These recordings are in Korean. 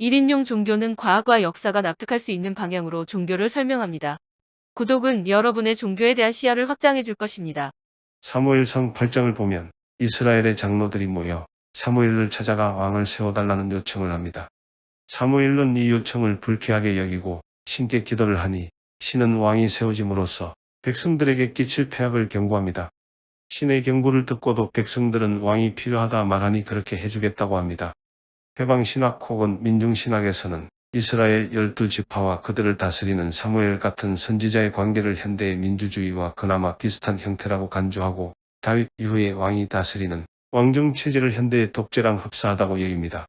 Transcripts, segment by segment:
1인용 종교는 과학과 역사가 납득할 수 있는 방향으로 종교를 설명합니다. 구독은 여러분의 종교에 대한 시야를 확장해 줄 것입니다. 사무엘상 8장을 보면 이스라엘의 장로들이 모여 사무엘을 찾아가 왕을 세워달라는 요청을 합니다. 사무엘은 이 요청을 불쾌하게 여기고 신께 기도를 하니 신은 왕이 세워짐으로써 백성들에게 끼칠 폐악을 경고합니다. 신의 경고를 듣고도 백성들은 왕이 필요하다 말하니 그렇게 해주겠다고 합니다. 해방신학 혹은 민중신학에서는 이스라엘 12지파와 그들을 다스리는 사무엘 같은 선지자의 관계를 현대의 민주주의와 그나마 비슷한 형태라고 간주하고 다윗 이후의 왕이 다스리는 왕정체제를 현대의 독재랑 흡사하다고 여깁니다.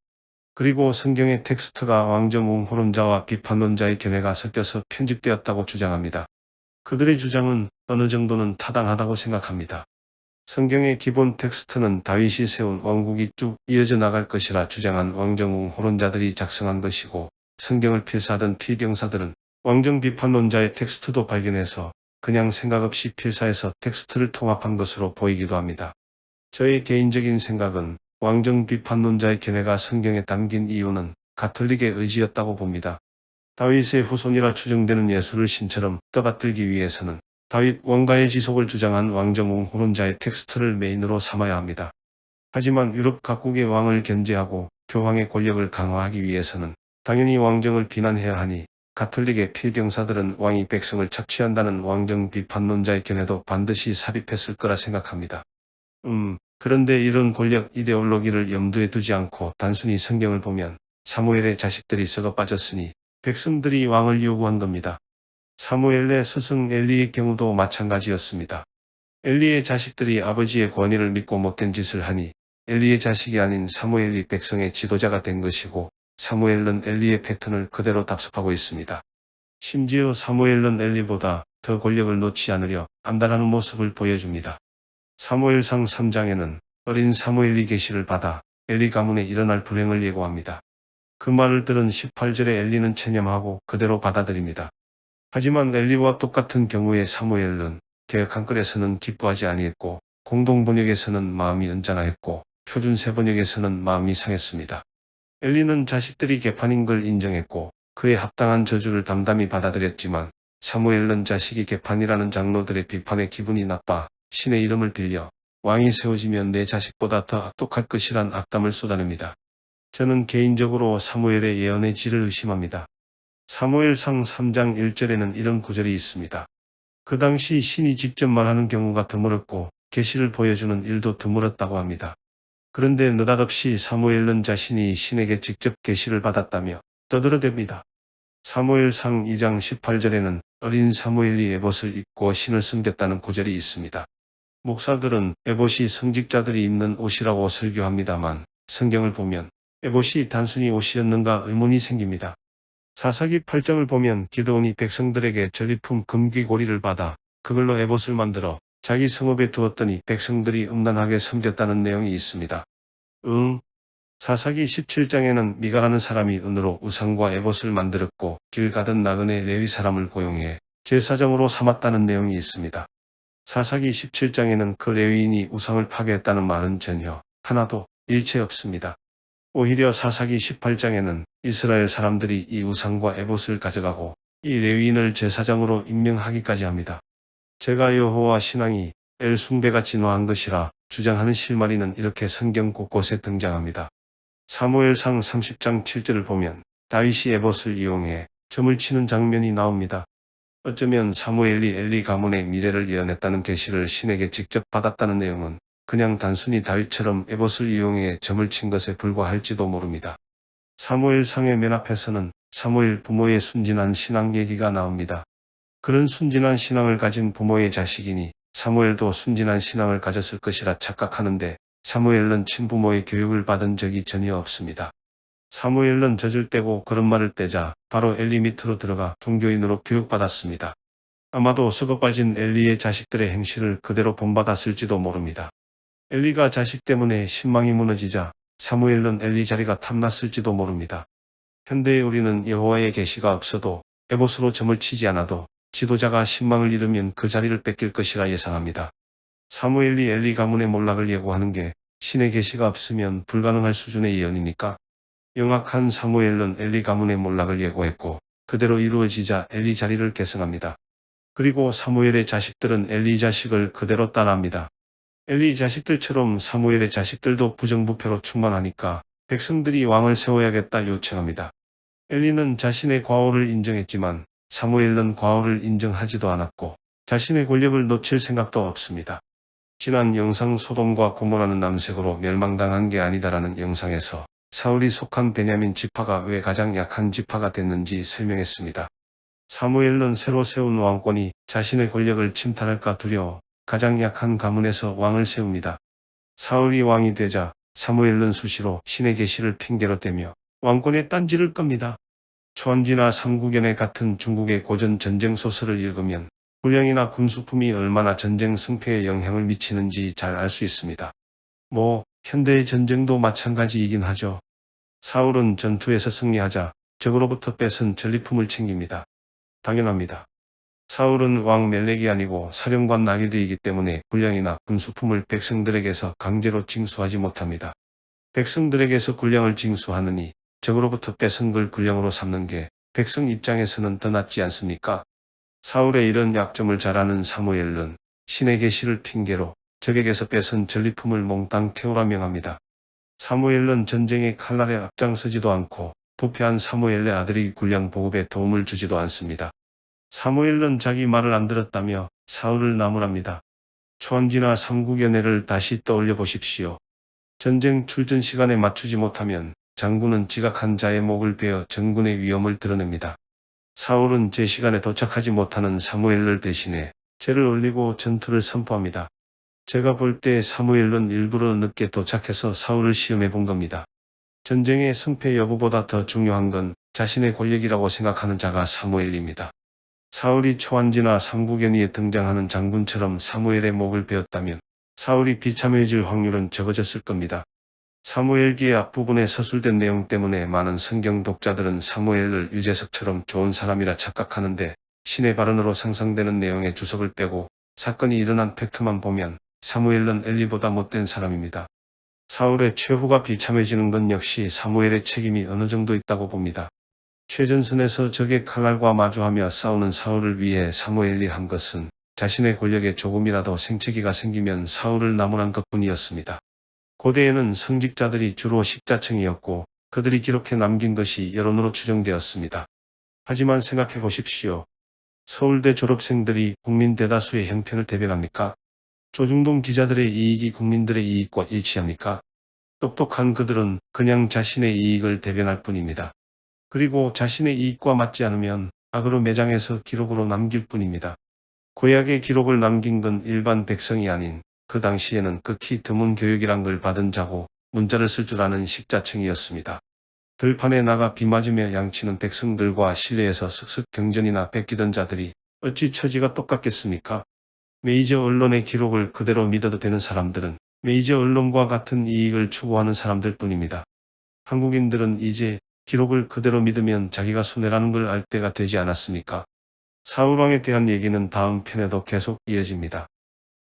그리고 성경의 텍스트가 왕정 옹호론자와 비판론자의 견해가 섞여서 편집되었다고 주장합니다. 그들의 주장은 어느 정도는 타당하다고 생각합니다. 성경의 기본 텍스트는 다윗이 세운 왕국이 쭉 이어져 나갈 것이라 주장한 왕정옹호론자들이 작성한 것이고 성경을 필사하던 필경사들은 왕정 비판론자의 텍스트도 발견해서 그냥 생각 없이 필사해서 텍스트를 통합한 것으로 보이기도 합니다. 저의 개인적인 생각은 왕정 비판론자의 견해가 성경에 담긴 이유는 가톨릭의 의지였다고 봅니다. 다윗의 후손이라 추정되는 예수를 신처럼 떠받들기 위해서는 다윗 왕가의 지속을 주장한 왕정옹호론자의 텍스트를 메인으로 삼아야 합니다. 하지만 유럽 각국의 왕을 견제하고 교황의 권력을 강화하기 위해서는 당연히 왕정을 비난해야 하니 가톨릭의 필경사들은 왕이 백성을 착취한다는 왕정 비판론자의 견해도 반드시 삽입했을 거라 생각합니다. 그런데 이런 권력 이데올로기를 염두에 두지 않고 단순히 성경을 보면 사무엘의 자식들이 썩어 빠졌으니 백성들이 왕을 요구한 겁니다. 사무엘의 스승 엘리의 경우도 마찬가지였습니다. 엘리의 자식들이 아버지의 권위를 믿고 못된 짓을 하니 엘리의 자식이 아닌 사무엘이 백성의 지도자가 된 것이고 사무엘은 엘리의 패턴을 그대로 답습하고 있습니다. 심지어 사무엘은 엘리보다 더 권력을 놓지 않으려 안달하는 모습을 보여줍니다. 사무엘상 3장에는 어린 사무엘이 계시를 받아 엘리 가문에 일어날 불행을 예고합니다. 그 말을 들은 18절에 엘리는 체념하고 그대로 받아들입니다. 하지만 엘리와 똑같은 경우에 사무엘은 개역 한글에서는 기뻐하지 아니했고 공동번역에서는 마음이 언짢아했고 표준세번역에서는 마음이 상했습니다. 엘리는 자식들이 개판인 걸 인정했고 그에 합당한 저주를 담담히 받아들였지만 사무엘은 자식이 개판이라는 장로들의 비판에 기분이 나빠 신의 이름을 빌려 왕이 세워지면 내 자식보다 더 악독할 것이란 악담을 쏟아냅니다. 저는 개인적으로 사무엘의 예언의 질을 의심합니다. 사무엘상 3장 1절에는 이런 구절이 있습니다. 그 당시 신이 직접 말하는 경우가 드물었고 계시를 보여주는 일도 드물었다고 합니다. 그런데 느닷없이 사무엘은 자신이 신에게 직접 계시를 받았다며 떠들어댑니다. 사무엘상 2장 18절에는 어린 사무엘이 에봇을 입고 신을 섬겼다는 구절이 있습니다. 목사들은 에봇이 성직자들이 입는 옷이라고 설교합니다만 성경을 보면 에봇이 단순히 옷이었는가 의문이 생깁니다. 사사기 8장을 보면 기드온이 백성들에게 전리품 금귀고리를 받아 그걸로 에봇을 만들어 자기 성읍에 두었더니 백성들이 음란하게 섬겼다는 내용이 있습니다. 사사기 17장에는 미가라는 사람이 은으로 우상과 에봇을 만들었고 길 가던 나그네 레위 사람을 고용해 제사장으로 삼았다는 내용이 있습니다. 사사기 17장에는 그 레위인이 우상을 파괴했다는 말은 전혀 하나도 일체 없습니다. 오히려 사사기 18장에는 이스라엘 사람들이 이 우상과 에봇을 가져가고 이 레위인을 제사장으로 임명하기까지 합니다. 제가 여호와 신앙이 엘 숭배가 진화한 것이라 주장하는 실마리는 이렇게 성경 곳곳에 등장합니다. 사무엘상 30장 7절을 보면 다윗이 에봇을 이용해 점을 치는 장면이 나옵니다. 어쩌면 사무엘이 엘리 가문의 미래를 예언했다는 계시를 신에게 직접 받았다는 내용은 그냥 단순히 다윗처럼 에봇을 이용해 점을 친 것에 불과할지도 모릅니다. 사무엘상의 맨 앞에서는 사무엘 부모의 순진한 신앙 얘기가 나옵니다. 그런 순진한 신앙을 가진 부모의 자식이니 사무엘도 순진한 신앙을 가졌을 것이라 착각하는데 사무엘은 친부모의 교육을 받은 적이 전혀 없습니다. 사무엘은 젖을 떼고 그런 말을 떼자 바로 엘리 밑으로 들어가 종교인으로 교육받았습니다. 아마도 썩어 빠진 엘리의 자식들의 행실을 그대로 본받았을지도 모릅니다. 엘리가 자식 때문에 신망이 무너지자 사무엘은 엘리 자리가 탐났을지도 모릅니다. 현대의 우리는 여호와의 계시가 없어도 에봇으로 점을 치지 않아도 지도자가 신망을 잃으면 그 자리를 뺏길 것이라 예상합니다. 사무엘이 엘리 가문의 몰락을 예고하는 게 신의 계시가 없으면 불가능할 수준의 예언입니까? 영악한 사무엘은 엘리 가문의 몰락을 예고했고 그대로 이루어지자 엘리 자리를 계승합니다. 그리고 사무엘의 자식들은 엘리 자식을 그대로 따라합니다. 엘리 자식들처럼 사무엘의 자식들도 부정부패로 충만하니까 백성들이 왕을 세워야겠다 요청합니다. 엘리는 자신의 과오를 인정했지만 사무엘은 과오를 인정하지도 않았고 자신의 권력을 놓칠 생각도 없습니다. 지난 영상 소돔과 고모라는 남색으로 멸망당한 게 아니다라는 영상에서 사울이 속한 베냐민 지파가 왜 가장 약한 지파가 됐는지 설명했습니다. 사무엘은 새로 세운 왕권이 자신의 권력을 침탈할까 두려워 가장 약한 가문에서 왕을 세웁니다. 사울이 왕이 되자 사무엘은 수시로 신의 계시를 핑계로 대며 왕권에 딴지를 겁니다. 초안지나 삼국연의 같은 중국의 고전 전쟁 소설을 읽으면 군량이나 군수품이 얼마나 전쟁 승패에 영향을 미치는지 잘 알 수 있습니다. 현대의 전쟁도 마찬가지이긴 하죠. 사울은 전투에서 승리하자 적으로부터 뺏은 전리품을 챙깁니다. 당연합니다. 사울은 왕 멜렉이 아니고 사령관 나게드이기 때문에 군량이나 군수품을 백성들에게서 강제로 징수하지 못합니다. 백성들에게서 군량을 징수하느니 적으로부터 뺏은 걸 군량으로 삼는 게 백성 입장에서는 더 낫지 않습니까? 사울의 이런 약점을 잘 아는 사무엘은 신의 계시를 핑계로 적에게서 뺏은 전리품을 몽땅 태우라 명합니다. 사무엘은 전쟁의 칼날에 앞장서지도 않고 부패한 사무엘의 아들이 군량 보급에 도움을 주지도 않습니다. 사무엘은 자기 말을 안 들었다며 사울을 나무랍니다. 초안지나 삼국연애를 다시 떠올려 보십시오. 전쟁 출전 시간에 맞추지 못하면 장군은 지각한 자의 목을 베어 전군의 위험을 드러냅니다. 사울은 제 시간에 도착하지 못하는 사무엘을 대신해 죄를 올리고 전투를 선포합니다. 제가 볼 때 사무엘은 일부러 늦게 도착해서 사울을 시험해 본 겁니다. 전쟁의 승패 여부보다 더 중요한 건 자신의 권력이라고 생각하는 자가 사무엘입니다. 사울이 초안지나 삼국연의에 등장하는 장군처럼 사무엘의 목을 베었다면 사울이 비참해질 확률은 적어졌을 겁니다. 사무엘기의 앞부분에 서술된 내용 때문에 많은 성경 독자들은 사무엘을 유재석처럼 좋은 사람이라 착각하는데 신의 발언으로 상상되는 내용의 주석을 빼고 사건이 일어난 팩트만 보면 사무엘은 엘리보다 못된 사람입니다. 사울의 최후가 비참해지는 건 역시 사무엘의 책임이 어느 정도 있다고 봅니다. 최전선에서 적의 칼날과 마주하며 싸우는 사울을 위해 사무엘이 한 것은 자신의 권력에 조금이라도 생채기가 생기면 사울을 나무란 것뿐이었습니다. 고대에는 성직자들이 주로 식자층이었고 그들이 기록해 남긴 것이 여론으로 추정되었습니다. 하지만 생각해 보십시오. 서울대 졸업생들이 국민 대다수의 형편을 대변합니까? 조중동 기자들의 이익이 국민들의 이익과 일치합니까? 똑똑한 그들은 그냥 자신의 이익을 대변할 뿐입니다. 그리고 자신의 이익과 맞지 않으면 악으로 매장해서 기록으로 남길 뿐입니다. 구약의 기록을 남긴 건 일반 백성이 아닌 그 당시에는 극히 드문 교육이란 걸 받은 자고 문자를 쓸 줄 아는 식자층이었습니다. 들판에 나가 비 맞으며 양치는 백성들과 실내에서 슥슥 경전이나 베끼던 자들이 어찌 처지가 똑같겠습니까? 메이저 언론의 기록을 그대로 믿어도 되는 사람들은 메이저 언론과 같은 이익을 추구하는 사람들 뿐입니다. 한국인들은 이제 기록을 그대로 믿으면 자기가 손해라는 걸 알 때가 되지 않았습니까? 사울왕에 대한 얘기는 다음 편에도 계속 이어집니다.